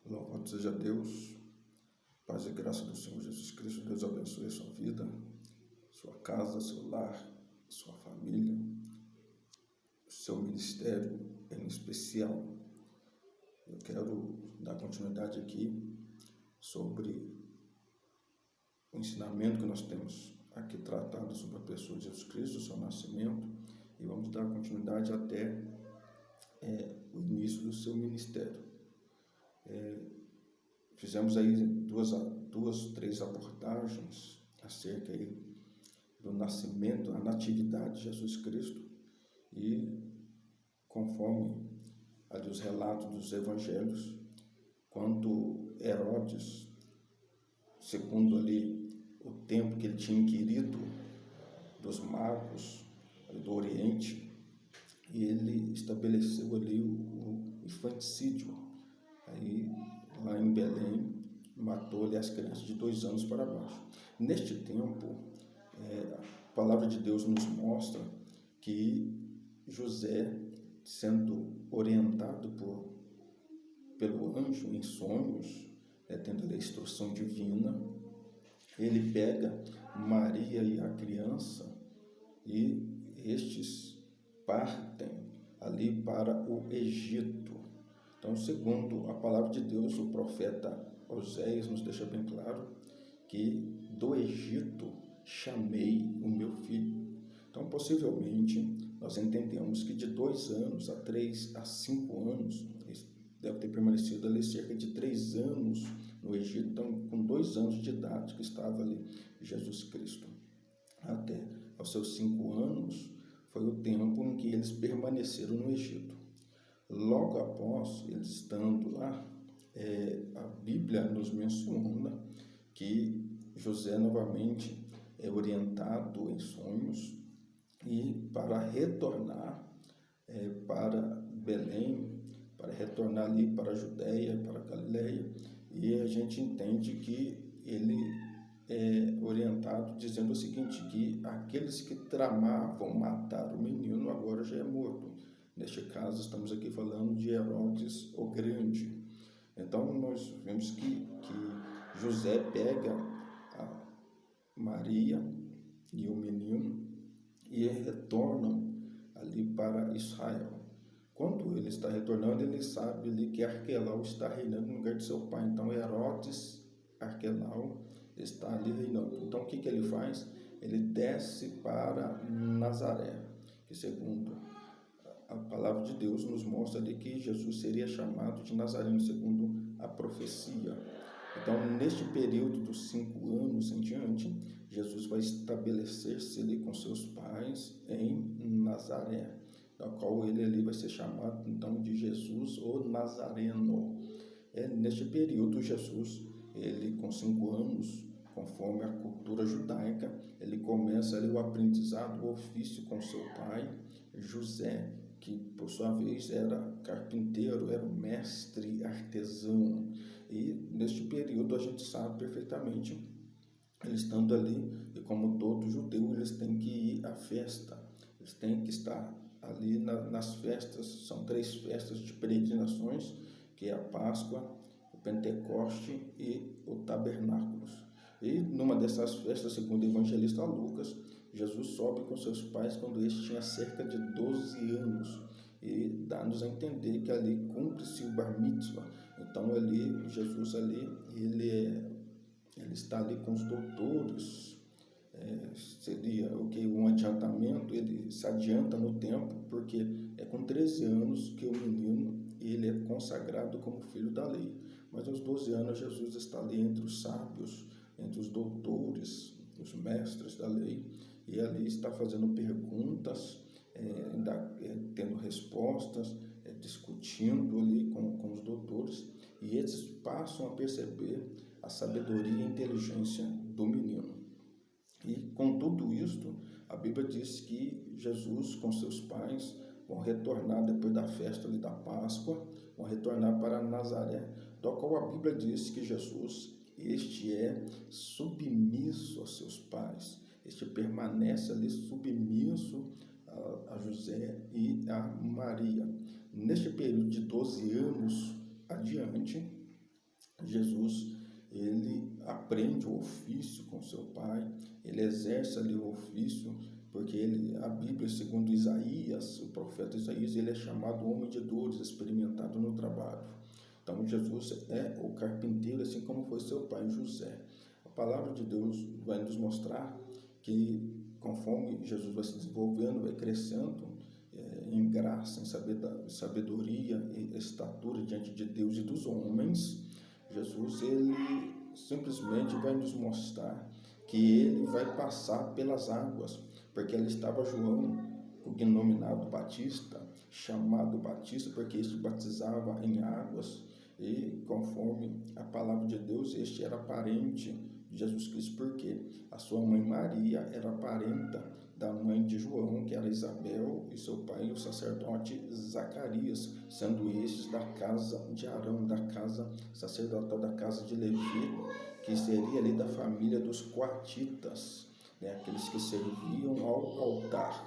Louvado seja Deus, paz e graça do Senhor Jesus Cristo. Deus abençoe a sua vida, sua casa, seu lar, sua família, seu ministério em especial. Eu quero dar continuidade aqui sobre o ensinamento que nós temos aqui tratado sobre a pessoa de Jesus Cristo, seu nascimento, e vamos dar continuidade até o início do seu ministério. Fizemos aí três abordagens acerca aí do nascimento, a natividade de Jesus Cristo, e conforme ali os relatos dos evangelhos, quando Herodes, segundo ali o tempo que ele tinha inquirido dos magos do Oriente, e ele estabeleceu ali o infanticídio. Aí, lá em Belém, matou-lhe as crianças de 2 anos para baixo. Neste tempo, a palavra de Deus nos mostra que José, sendo orientado pelo anjo em sonhos, tendo a instrução divina, ele pega Maria e a criança e estes partem ali para o Egito. Então, segundo a palavra de Deus, o profeta Oséias nos deixa bem claro que do Egito chamei o meu filho. Então, possivelmente, nós entendemos que de 2 anos a 3 a 5 anos, deve ter permanecido ali cerca de 3 anos no Egito. Então, com 2 anos de idade que estava ali Jesus Cristo, até aos seus 5 anos, foi o tempo em que eles permaneceram no Egito. Logo após eles estando lá, a Bíblia nos menciona que José novamente é orientado em sonhos e para retornar para Belém, para retornar ali para a Judéia, para a Galileia, e a gente entende que ele é orientado dizendo o seguinte, que aqueles que tramavam matar o menino agora já é morto. Neste caso, estamos aqui falando de Herodes o Grande. Então, nós vemos que José pega a Maria e o menino e retornam ali para Israel. Quando ele está retornando, ele sabe ali que Arquelau está reinando no lugar de seu pai. Então, Herodes Arquelau está ali reinando. Então, o que ele faz? Ele desce para Nazaré, que segundo a palavra de Deus nos mostra ali que Jesus seria chamado de Nazareno, segundo a profecia. Então, neste período dos 5 anos em diante, Jesus vai estabelecer-se ali com seus pais em Nazaré, da qual ele ali vai ser chamado então de Jesus o Nazareno. Neste período, Jesus, ele com 5 anos, conforme a cultura judaica, ele começa ali o aprendizado, o ofício com seu pai, José, que por sua vez era carpinteiro, era um mestre artesão. E neste período a gente sabe perfeitamente, eles estando ali, e como todo judeu, eles têm que ir à festa, eles têm que estar ali nas festas. São 3 festas de peregrinações, que é a Páscoa, o Pentecoste e o Tabernáculos. E numa dessas festas, segundo o evangelista Lucas, Jesus sobe com seus pais quando este tinha cerca de 12 anos, e dá-nos a entender que ali cumpre-se o Bar Mitzvah. Então ali, Jesus ali, ele está ali com os doutores, seria um adiantamento, ele se adianta no tempo, porque é com 13 anos que o menino ele é consagrado como filho da lei. Mas aos 12 anos Jesus está ali entre os sábios, entre os doutores, os mestres da lei, e ali está fazendo perguntas, tendo respostas, discutindo ali com os doutores, e eles passam a perceber a sabedoria e a inteligência do menino. E com tudo isto, a Bíblia diz que Jesus com seus pais vão retornar depois da festa ali da Páscoa, vão retornar para Nazaré, do qual a Bíblia diz que Jesus, este é submisso aos seus pais, este permanece ali submisso a José e a Maria. Neste período de 12 anos adiante, Jesus, ele aprende o ofício com seu pai, ele exerce ali o ofício, porque a Bíblia, segundo Isaías, o profeta Isaías, ele é chamado homem de dores, experimentado no trabalho. Então Jesus é o carpinteiro, assim como foi seu pai José. A palavra de Deus vai nos mostrar que conforme Jesus vai se desenvolvendo, vai crescendo em graça, em sabedoria e estatura diante de Deus e dos homens, Jesus, ele simplesmente vai nos mostrar que ele vai passar pelas águas, porque ali estava João, o denominado Batista, chamado Batista, porque este batizava em águas, e conforme a palavra de Deus, este era parente de Jesus Cristo, porque a sua mãe Maria era parenta da mãe de João, que era Isabel, e seu pai, o sacerdote Zacarias, sendo estes da casa de Arão, da casa sacerdotal, da casa de Levi, que seria ali da família dos coatitas, né, aqueles que serviam ao altar.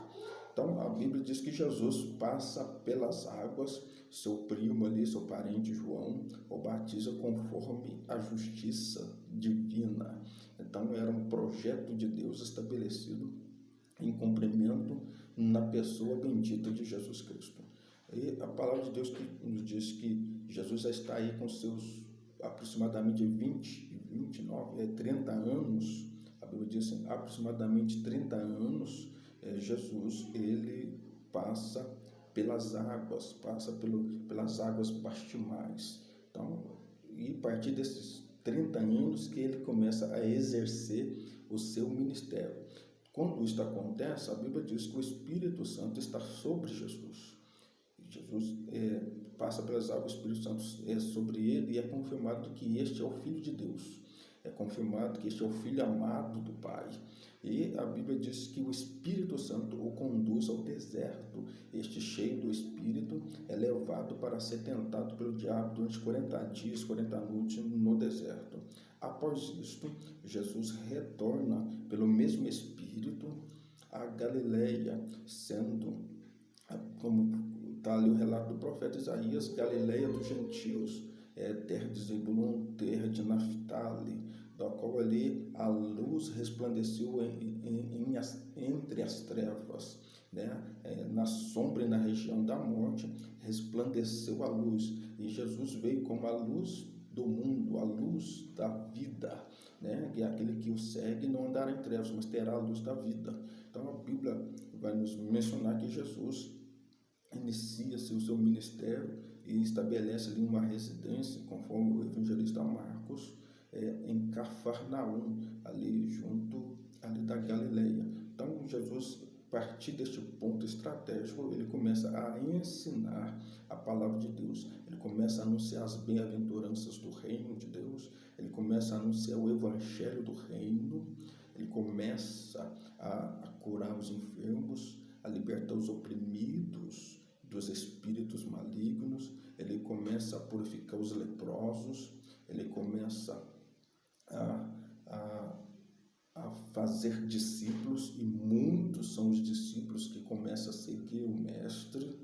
Então a Bíblia diz que Jesus passa pelas águas, seu primo ali, seu parente João, o batiza conforme a justiça divina. Então era um projeto de Deus estabelecido em cumprimento na pessoa bendita de Jesus Cristo. E a palavra de Deus que nos diz que Jesus já está aí com seus aproximadamente 30 anos, a Bíblia diz assim, aproximadamente 30 anos, Jesus, ele passa pelas águas, pelas águas bastimais. Então, e a partir desses 30 anos que ele começa a exercer o seu ministério. Quando isso acontece, a Bíblia diz que o Espírito Santo está sobre Jesus. Jesus passa pelas águas, o Espírito Santo é sobre ele, e é confirmado que este é o Filho de Deus. É confirmado que este é o Filho amado do Pai. E a Bíblia diz que o Espírito Santo o conduz ao deserto. Este, cheio do Espírito, é levado para ser tentado pelo diabo durante 40 dias, 40 noites no deserto. Após isto, Jesus retorna pelo mesmo Espírito a Galileia, sendo, como está ali o relato do profeta Isaías, Galileia dos gentios, terra de Zebulon, terra de Naftali, da qual ali a luz resplandeceu entre as trevas, né? Na sombra e na região da morte resplandeceu a luz, e Jesus veio como a luz do mundo, a luz da vida, né? E aquele que o segue não andará em trevas, mas terá a luz da vida. Então a Bíblia vai nos mencionar que Jesus inicia-se o seu ministério e estabelece ali uma residência, conforme o evangelista Marcos, em Cafarnaum, ali junto ali da Galileia. Então Jesus, a partir deste ponto estratégico, ele começa a ensinar a palavra de Deus, ele começa a anunciar as bem-aventuranças do reino de Deus, ele começa a anunciar o evangelho do reino, ele começa a curar os enfermos, a libertar os oprimidos dos espíritos malignos, ele começa a purificar os leprosos, ele começa a fazer discípulos, e muitos são os discípulos que começam a seguir o Mestre,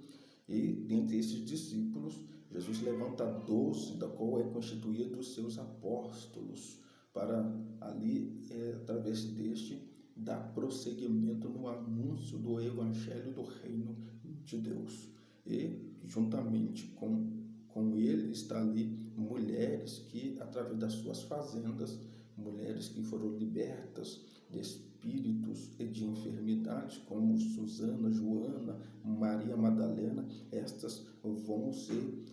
e dentre esses discípulos, Jesus levanta 12, da qual é constituído os seus apóstolos, para ali, através deste, dar prosseguimento no anúncio do Evangelho do Reino de Deus. E, juntamente com ele, está ali mulheres que, através das suas fazendas, mulheres que foram libertas de espíritos e de enfermidades, como Susana, Joana, Maria Madalena, estas vão ser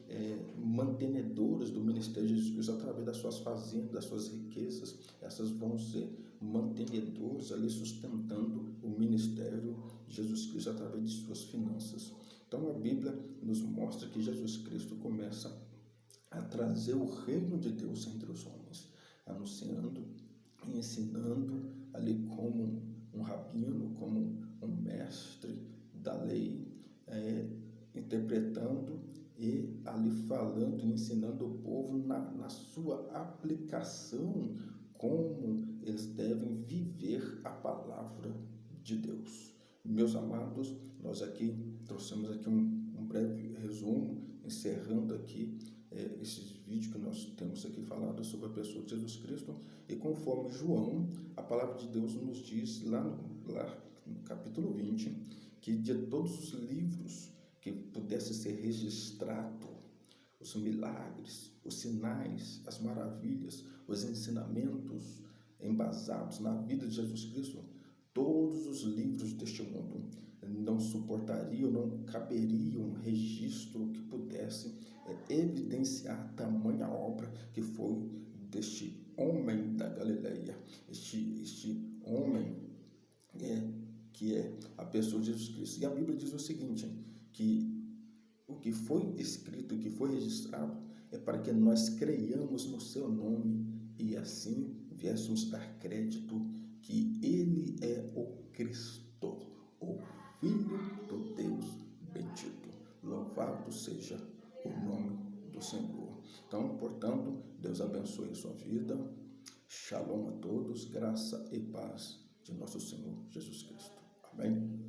mantenedoras do ministério de Jesus através das suas fazendas, das suas riquezas. Essas vão ser mantenedoras ali, sustentando o ministério de Jesus Cristo através de suas finanças. Então a Bíblia nos mostra que Jesus Cristo começa a trazer o reino de Deus entre os homens, anunciando e ensinando ali como um rabino, como um mestre da lei, interpretando e ali falando e ensinando o povo na sua aplicação, como eles devem viver a palavra de Deus. Meus amados, nós aqui trouxemos aqui um breve resumo, encerrando aqui esses vídeos que nós temos aqui falado sobre a pessoa de Jesus Cristo, e conforme João, a palavra de Deus nos diz lá no capítulo 20, que de todos os livros que pudesse ser registrado, os milagres, os sinais, as maravilhas, os ensinamentos embasados na vida de Jesus Cristo, todos os livros deste mundo não suportariam, não caberia um registro que pudesse evidenciar tamanha obra que foi deste homem da Galileia, este homem que é a pessoa de Jesus Cristo. E a Bíblia diz o seguinte, que o que foi escrito, o que foi registrado, é para que nós creiamos no seu nome e assim viéssemos dar crédito que ele é o Cristo, o Filho do Deus bendito. Louvado seja o nome do Senhor. Então, portanto, Deus abençoe a sua vida. Shalom a todos, graça e paz de nosso Senhor Jesus Cristo. Amém.